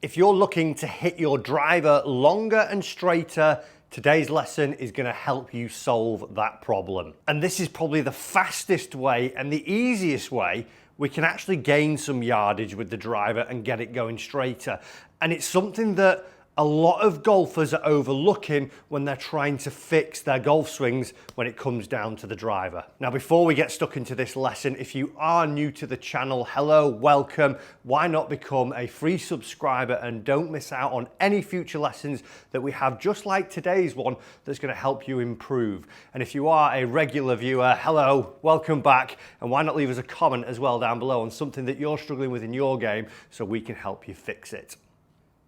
If you're looking to hit your driver longer and straighter, today's lesson is going to help you solve that problem. And this is probably the fastest way and the easiest way we can actually gain some yardage with the driver and get it going straighter. And it's something that a lot of golfers are overlooking when they're trying to fix their golf swings when it comes down to the driver. Now, before we get stuck into this lesson, if you are new to the channel, hello, welcome. Why not become a free subscriber and don't miss out on any future lessons that we have, just like today's one, that's going to help you improve. And if you are a regular viewer, hello, welcome back. And why not leave us a comment as well down below on something that you're struggling with in your game so we can help you fix it.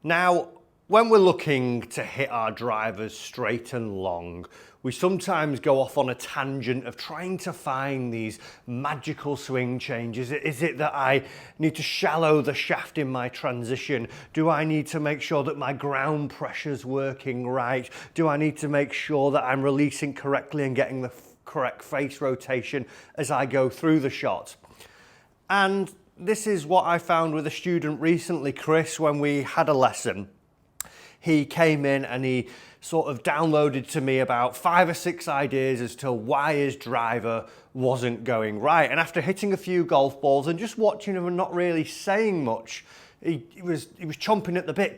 Now, when we're looking to hit our drivers straight and long, we sometimes go off on a tangent of trying to find these magical swing changes. Is it that I need to shallow the shaft in my transition? Do I need to make sure that my ground pressure's working right? Do I need to make sure that I'm releasing correctly and getting the correct face rotation as I go through the shot? And this is what I found with a student recently, Chris, when we had a lesson. He came in and he sort of downloaded to me about 5 or 6 ideas as to why his driver wasn't going right. And after hitting a few golf balls and just watching him and not really saying much, he was chomping at the bit.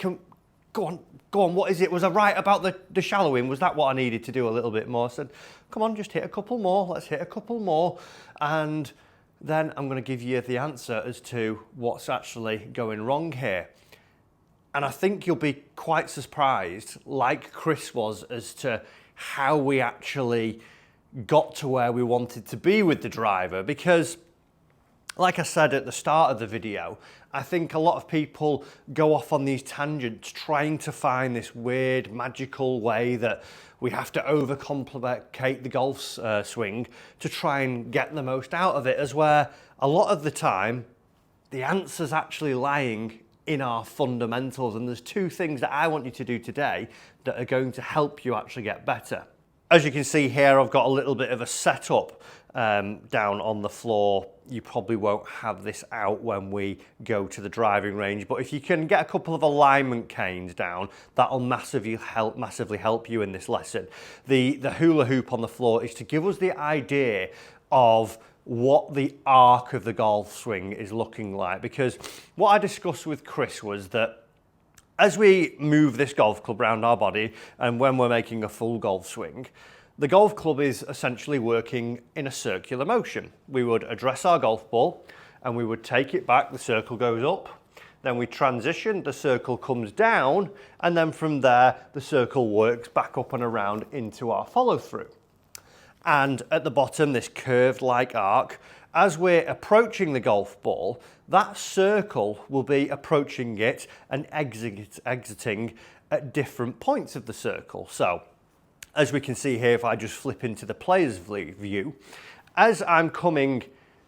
Go on, what is it? Was I right about the shallowing? Was that what I needed to do a little bit more? I said, come on, just hit a couple more. Let's hit a couple more. And then I'm going to give you the answer as to what's actually going wrong here. And I think you'll be quite surprised, like Chris was, as to how we actually got to where we wanted to be with the driver. Because, like I said at the start of the video, I think a lot of people go off on these tangents trying to find this weird, magical way that we have to overcomplicate the golf swing to try and get the most out of it, as where a lot of the time the answer's actually lying in our fundamentals. And there's 2 things that I want you to do today that are going to help you actually get better. As you can see here, I've got a little bit of a setup down on the floor. You probably won't have this out when we go to the driving range, but if you can get a couple of alignment canes down, that'll massively help you in this lesson. The hula hoop on the floor is to give us the idea of what the arc of the golf swing is looking like, because what I discussed with Chris was that as we move this golf club around our body and when we're making a full golf swing, the golf club is essentially working in a circular motion. We would address our golf ball and we would take it back, the circle goes up, then we transition, the circle comes down, and then from there the circle works back up and around into our follow through. And at the bottom, this curved like arc, as we're approaching the golf ball, that circle will be approaching it and exiting at different points of the circle. So, as we can see here, if I just flip into the player's view, as I'm coming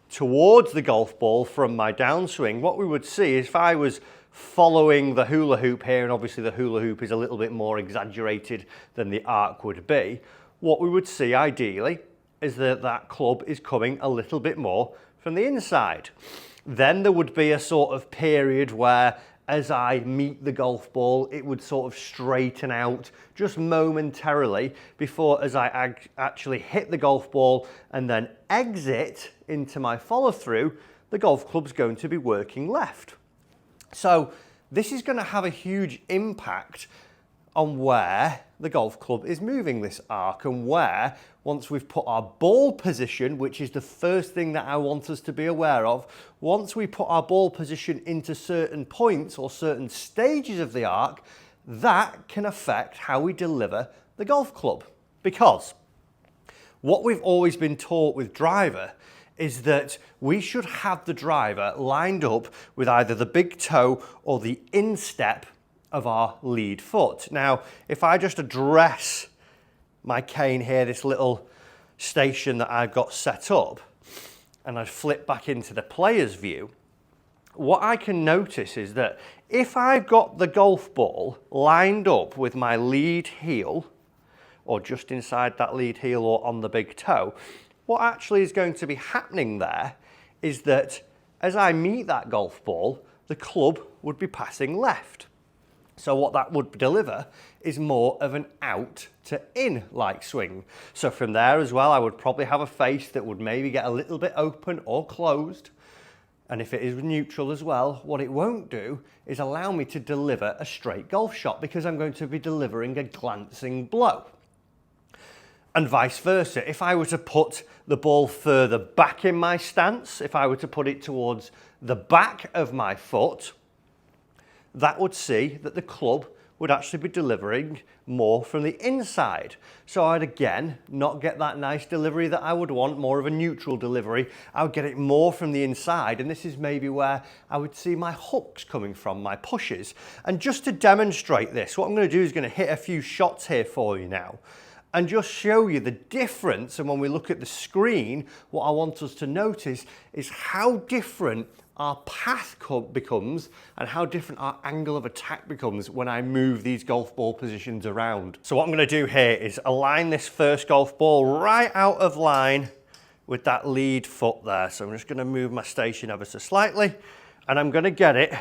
towards the golf ball from my downswing, what we would see is if I was following the hula hoop here, and obviously the hula hoop is a little bit more exaggerated than the arc would be, what we would see ideally is that that club is coming a little bit more from the inside. Then there would be a sort of period where as I meet the golf ball, it would sort of straighten out just momentarily before as I actually hit the golf ball and then exit into my follow through, the golf club's going to be working left. So this is going to have a huge impact on where the golf club is moving this arc, and where, once we've put our ball position, which is the first thing that I want us to be aware of, once we put our ball position into certain points or certain stages of the arc, that can affect how we deliver the golf club. Because what we've always been taught with driver is that we should have the driver lined up with either the big toe or the instep of our lead foot. Now, if I just address my cane here, this little station that I've got set up, and I flip back into the player's view, what I can notice is that if I've got the golf ball lined up with my lead heel, or just inside that lead heel or on the big toe, what actually is going to be happening there is that as I meet that golf ball, the club would be passing left. So what that would deliver is more of an out to in like swing. So from there as well, I would probably have a face that would maybe get a little bit open or closed. And if it is neutral as well, what it won't do is allow me to deliver a straight golf shot because I'm going to be delivering a glancing blow. And vice versa, if I were to put the ball further back in my stance, if I were to put it towards the back of my foot, that would see that the club would actually be delivering more from the inside. So I'd again not get that nice delivery that I would want, more of a neutral delivery. I would get it more from the inside, and this is maybe where I would see my hooks coming from, my pushes. And just to demonstrate this, what I'm going to do is going to hit a few shots here for you now and just show you the difference. And when we look at the screen, what I want us to notice is how different our path becomes and how different our angle of attack becomes when I move these golf ball positions around. So what I'm going to do here is align this first golf ball right out of line with that lead foot there. So I'm just going to move my station ever so slightly, and I'm going to get it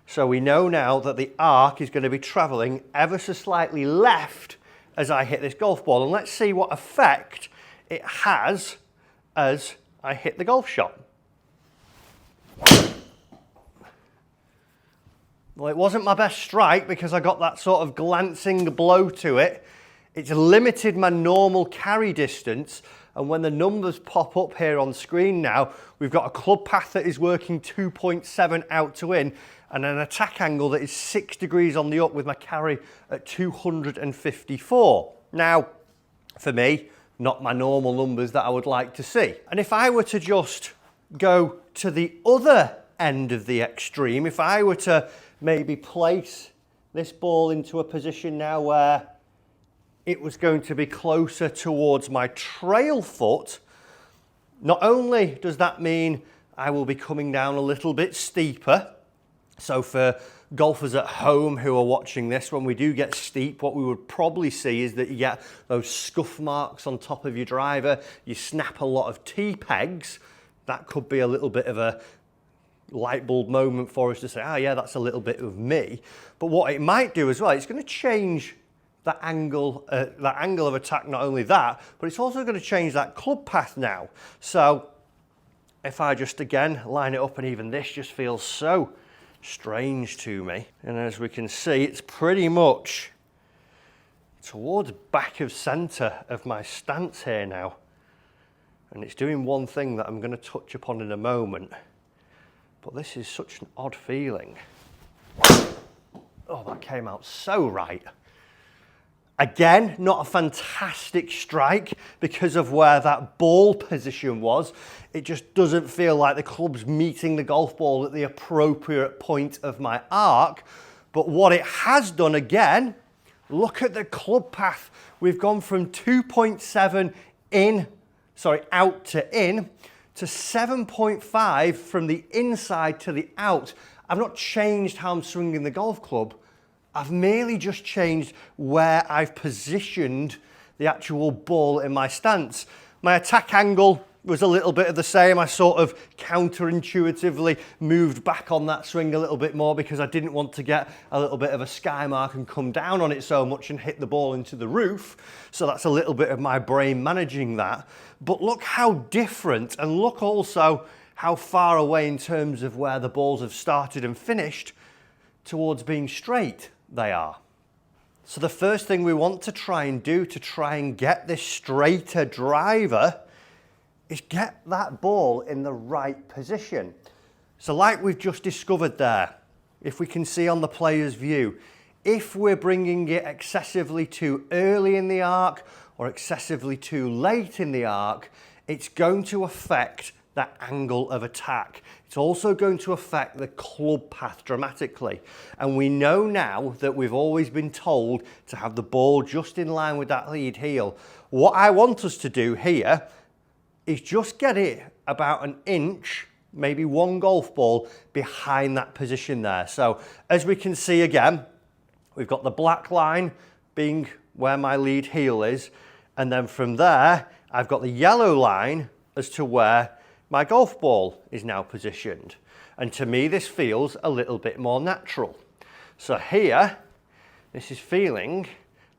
so we know now that the arc is going to be traveling ever so slightly left as I hit this golf ball. And let's see what effect it has as I hit the golf shot. Well, it wasn't my best strike because I got that sort of glancing blow to it. It's limited my normal carry distance, and when the numbers pop up here on screen now, we've got a club path that is working 2.7 out to in and an attack angle that is 6 degrees on the up with my carry at 254. Now, for me, not my normal numbers that I would like to see. And if I were to just go to the other end of the extreme, if I were to maybe place this ball into a position now where it was going to be closer towards my trail foot, not only does that mean I will be coming down a little bit steeper. So for golfers at home who are watching this, when we do get steep, what we would probably see is that you get those scuff marks on top of your driver, you snap a lot of T-pegs. That could be a little bit of a light bulb moment for us to say, oh yeah, that's a little bit of me. But what it might do as well, it's going to change that angle of attack. Not only that, but it's also going to change that club path now. So if I just again line it up, and even this just feels so strange to me. And as we can see, it's pretty much towards back of center of my stance here now. And it's doing one thing that I'm going to touch upon in a moment. But this is such an odd feeling. Oh, that came out so right. Again, not a fantastic strike because of where that ball position was. It just doesn't feel like the club's meeting the golf ball at the appropriate point of my arc. But what it has done again, look at the club path. We've gone from 2.7 out to in, to 7.5 from the inside to the out. I've not changed how I'm swinging the golf club. I've merely just changed where I've positioned the actual ball in my stance. My attack angle was a little bit of the same. I sort of counterintuitively moved back on that swing a little bit more because I didn't want to get a little bit of a sky mark and come down on it so much and hit the ball into the roof. So that's a little bit of my brain managing that. But look how different, and look also how far away in terms of where the balls have started and finished towards being straight they are. So the first thing we want to try and do to try and get this straighter driver is get that ball in the right position. So like we've just discovered there, if we can see on the player's view, if we're bringing it excessively too early in the arc or excessively too late in the arc, it's going to affect that angle of attack. It's also going to affect the club path dramatically. And we know now that we've always been told to have the ball just in line with that lead heel. What I want us to do here is just get it about an inch, maybe one golf ball behind that position there. So as we can see again, we've got the black line being where my lead heel is. And then from there, I've got the yellow line as to where my golf ball is now positioned. And to me, this feels a little bit more natural. So here, this is feeling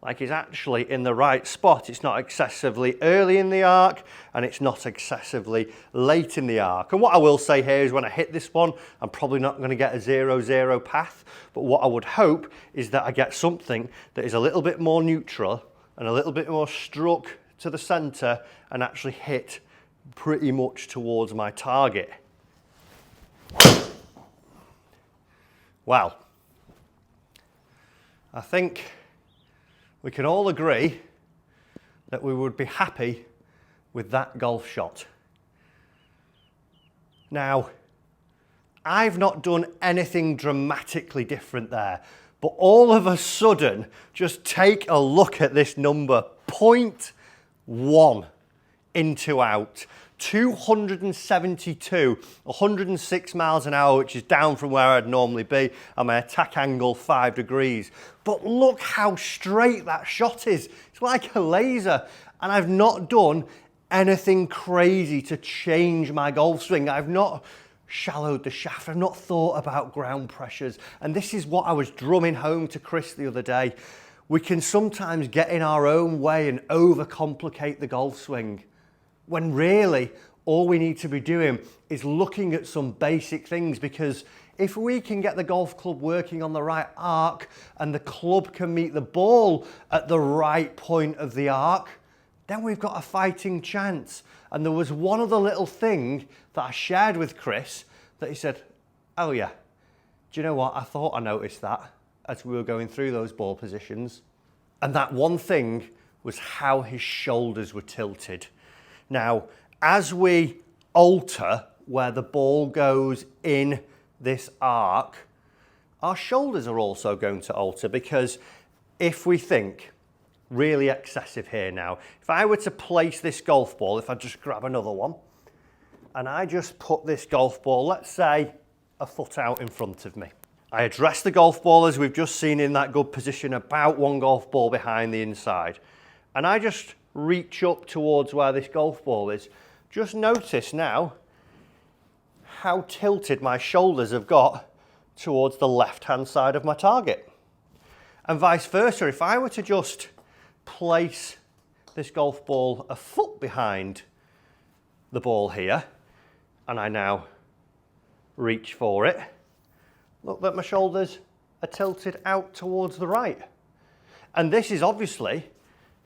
like he's actually in the right spot. It's not excessively early in the arc and it's not excessively late in the arc. And what I will say here is when I hit this one, I'm probably not going to get a 0-0 path, but what I would hope is that I get something that is a little bit more neutral and a little bit more struck to the center and actually hit pretty much towards my target. Well, I think we can all agree that we would be happy with that golf shot. Now, I've not done anything dramatically different there, but all of a sudden, just take a look at this number, 0.1 into out. 272, 106 miles an hour, which is down from where I'd normally be, and my attack angle 5 degrees. But look how straight that shot is. It's like a laser. And I've not done anything crazy to change my golf swing. I've not shallowed the shaft. I've not thought about ground pressures. And this is what I was drumming home to Chris the other day. We can sometimes get in our own way and overcomplicate the golf swing, when really all we need to be doing is looking at some basic things, because if we can get the golf club working on the right arc and the club can meet the ball at the right point of the arc, then we've got a fighting chance. And there was one other little thing that I shared with Chris that he said, oh yeah, do you know what? I thought I noticed that as we were going through those ball positions. And that one thing was how his shoulders were tilted. Now, as we alter where the ball goes in this arc, our shoulders are also going to alter, because if we think really excessive here now, if I were to place this golf ball, if I just grab another one, and I just put this golf ball, let's say, a foot out in front of me. I address the golf ball as we've just seen in that good position, about one golf ball behind the inside. And I just reach up towards where this golf ball is. Just notice now how tilted my shoulders have got towards the left-hand side of my target. And vice versa, if I were to just place this golf ball a foot behind the ball here, and I now reach for it, look that my shoulders are tilted out towards the right. And this is obviously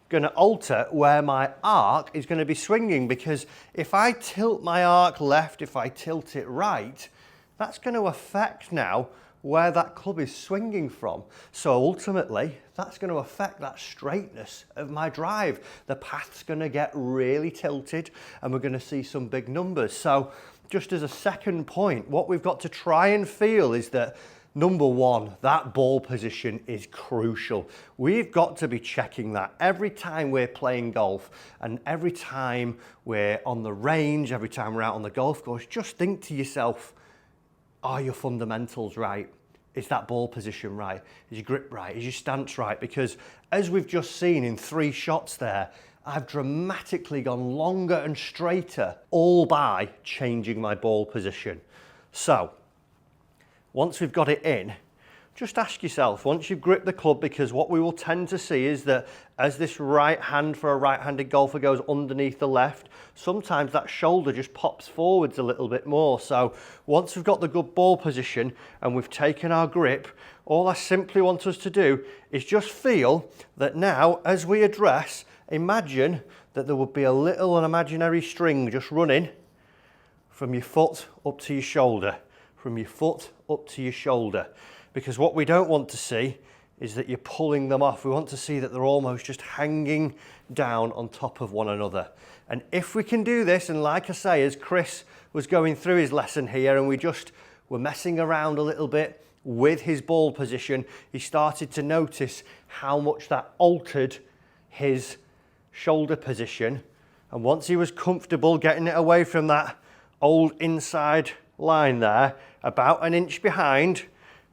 going to alter where my arc is going to be swinging, because if I tilt my arc left, if I tilt it right, that's going to affect now where that club is swinging from. So ultimately, that's going to affect that straightness of my drive. The path's going to get really tilted and we're going to see some big numbers. So just as a second point, what we've got to try and feel is that number one, that ball position is crucial. We've got to be checking that every time we're playing golf and every time we're on the range, every time we're out on the golf course. Just think to yourself, are your fundamentals right? Is that ball position right? Is your grip right? Is your stance right? Because as we've just seen in 3 shots there, I've dramatically gone longer and straighter, all by changing my ball position. So once we've got it in, just ask yourself, once you've gripped the club, because what we will tend to see is that as this right hand for a right-handed golfer goes underneath the left, sometimes that shoulder just pops forwards a little bit more. So once we've got the good ball position and we've taken our grip, all I simply want us to do is just feel that now, as we address, imagine that there would be a little imaginary string just running from your foot up to your shoulder, from your foot up to your shoulder. Because what we don't want to see is that you're pulling them off. We want to see that they're almost just hanging down on top of one another. And if we can do this, and like I say, as Chris was going through his lesson here and we just were messing around a little bit with his ball position, he started to notice how much that altered his shoulder position. And once he was comfortable getting it away from that old inside line there, about an inch behind,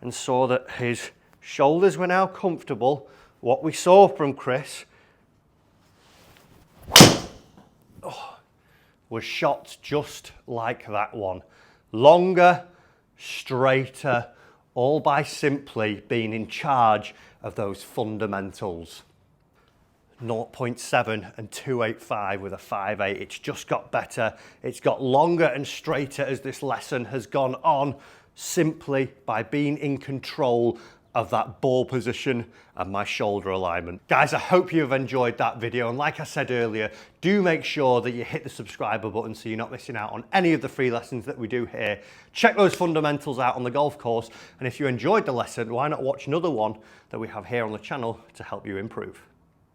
and saw that his shoulders were now comfortable, what we saw from Chris was shots just like that one. Longer, straighter, all by simply being in charge of those fundamentals. 0.7 and 285 with a 5.8. It's just got better. It's got longer and straighter as this lesson has gone on, simply by being in control of that ball position and my shoulder alignment. Guys, I hope you've enjoyed that video, and like I said earlier, do make sure that you hit the subscriber button so you're not missing out on any of the free lessons that we do here. Check those fundamentals out on the golf course, and if you enjoyed the lesson, why not watch another one that we have here on the channel to help you improve.